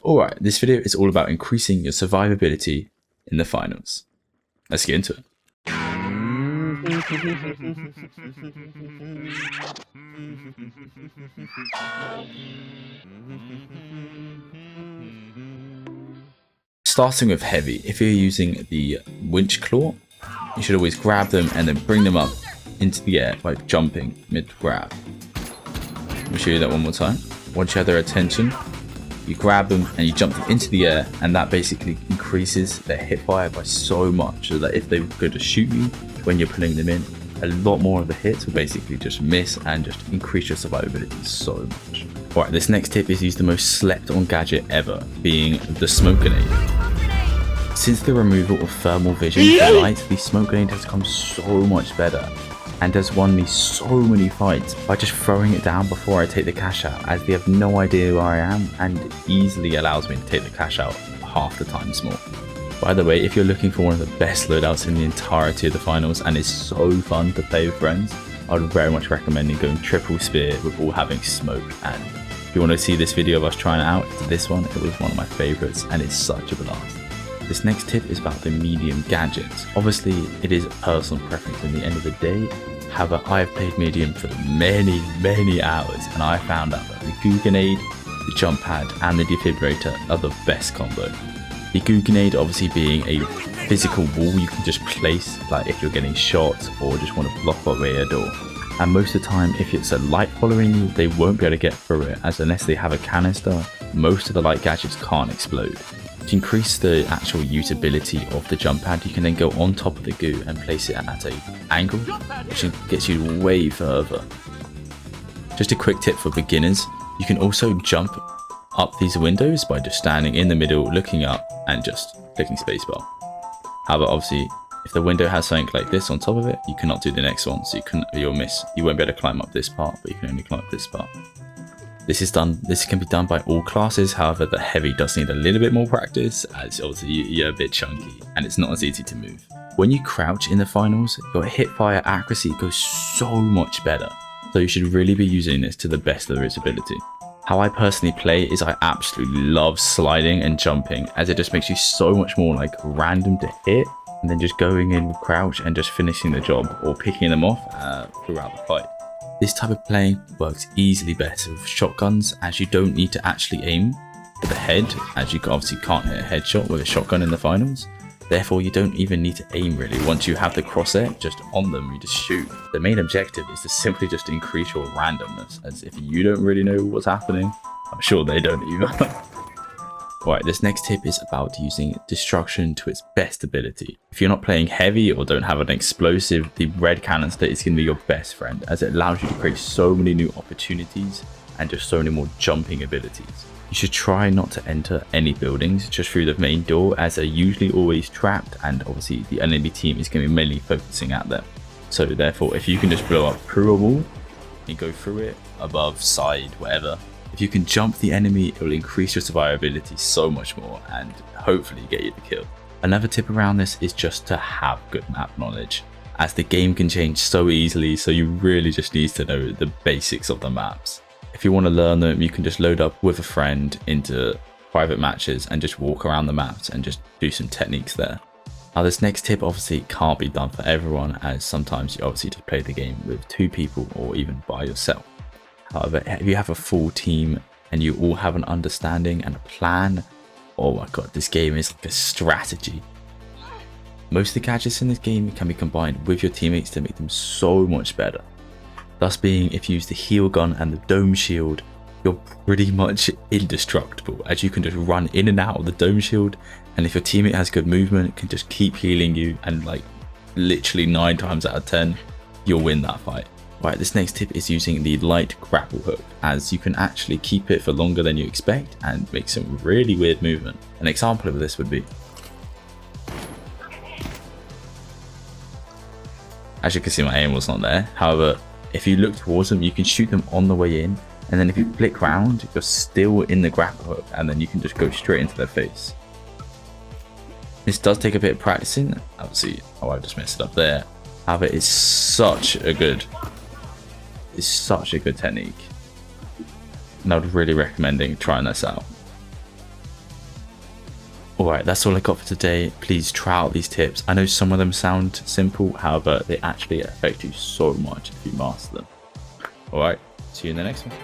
Alright, this video is all about increasing your survivability in the finals. Let's get into it. Starting with heavy, if you're using the winch claw, you should always grab them and then bring them up into the air by jumping mid-grab. Let me show you that one more time. Once you have their attention, you grab them and you jump them into the air, and that basically increases their hit fire by so much, so that if they go to shoot you when you're pulling them in, a lot more of the hits will basically just miss and just increase your survivability so much. Alright, this next tip is use the most slept on gadget ever, being the smoke grenade. Since the removal of thermal vision for light, the smoke grenade has come so much better and has won me so many fights by just throwing it down before I take the cash out, as they have no idea where I am, and it easily allows me to take the cash out half the times more. By the way, if you're looking for one of the best loadouts in the entirety of the finals and it's so fun to play with friends, I would very much recommend going triple spear with all having smoke. And if you want to see this video of us trying it out, it's this one. It was one of my favorites and it's such a blast. This next tip is about the medium gadgets. Obviously, it is personal preference in the end of the day. However, I have played medium for many hours, and I found out that the goo grenade, the jump pad, and the defibrillator are the best combo. The goo grenade obviously being a physical wall you can just place, like if you're getting shot or just want to block away a door. And most of the time, if it's a light following you, they won't be able to get through it, as unless they have a canister, most of the light gadgets can't explode. To increase the actual usability of the jump pad, you can then go on top of the goo and place it at an angle, which gets you way further. Just a quick tip for beginners, you can also jump up these windows by just standing in the middle, looking up and just clicking spacebar. However, obviously, if the window has something like this on top of it, you cannot do the next one, so you'll miss. You won't be able to climb up this part, but you can only climb up this part. This can be done by all classes. However, the heavy does need a little bit more practice, as obviously you're a bit chunky and it's not as easy to move. When you crouch in the finals, your hip fire accuracy goes so much better, so you should really be using this to the best of its ability. How I personally play is I absolutely love sliding and jumping, as it just makes you so much more like random to hit, and then just going in with crouch and just finishing the job or picking them off throughout the fight. This type of playing works easily better with shotguns, as you don't need to actually aim for the head, as you obviously can't hit a headshot with a shotgun in the finals. Therefore, you don't even need to aim really. Once you have the crosshair just on them, you just shoot. The main objective is to simply just increase your randomness, as if you don't really know what's happening, I'm sure they don't either. Alright, this next tip is about using destruction to its best ability. If you're not playing heavy or don't have an explosive, the red canister is going to be your best friend, as it allows you to create so many new opportunities and just so many more jumping abilities. You should try not to enter any buildings just through the main door, as they're usually always trapped, and obviously the enemy team is going to be mainly focusing at them. So therefore, if you can just blow up through a wall and go through it, above, side, whatever, if you can jump the enemy, it will increase your survivability so much more and hopefully get you the kill. Another tip around this is just to have good map knowledge, as the game can change so easily, so you really just need to know the basics of the maps. If you want to learn them, you can just load up with a friend into private matches and just walk around the maps and just do some techniques there. Now, this next tip obviously can't be done for everyone, as sometimes you obviously just play the game with 2 people or even by yourself. However, if you have a full team and you all have an understanding and a plan, oh my god, this game is like a strategy. Most of the gadgets in this game can be combined with your teammates to make them so much better. Thus being, if you use the heal gun and the dome shield, you're pretty much indestructible, as you can just run in and out of the dome shield, and if your teammate has good movement, it can just keep healing you, and like literally 9 times out of 10, you'll win that fight. Right, this next tip is using the light grapple hook, as you can actually keep it for longer than you expect and make some really weird movement. An example of this would be, as you can see, my aim was not there. However, if you look towards them, you can shoot them on the way in, and then if you flick round, you're still in the grapple hook, and then you can just go straight into their face. This does take a bit of practicing. Obviously, I just messed it up there. However, it's such a good technique, and I would really recommend trying this out. Alright, that's all I got for today. Please try out these tips. I know some of them sound simple, however, they actually affect you so much if you master them. Alright, see you in the next one.